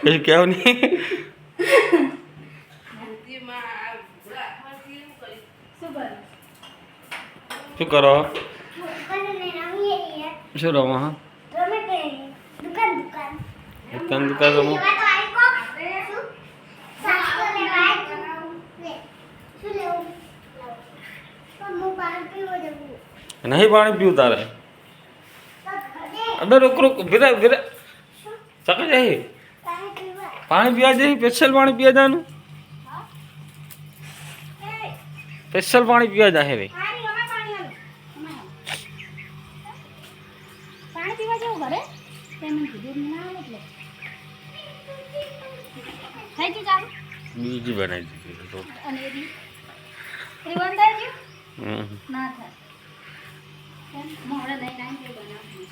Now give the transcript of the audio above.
એ કેવું નહીં શું કરો શું રમો હા દુકાન રમો નહીં પાણી પીવું તારે અડો રોક રોક ભીરા ભીરા ચકા જાય પાણી પીવા જાય સ્પેશિયલ પાણી પીવા જવાનું સ્પેશિયલ પાણી પીવા જાય રે પાણી પીવા જવું ઘરે પેમેન્ટ કીધું ના એટલે થઈ ગયું ચાલુ બીજી બનાવી દીધી અને એ બંધ થઈ ગયું ના થાય મોડે દઈ નાખી બનાવી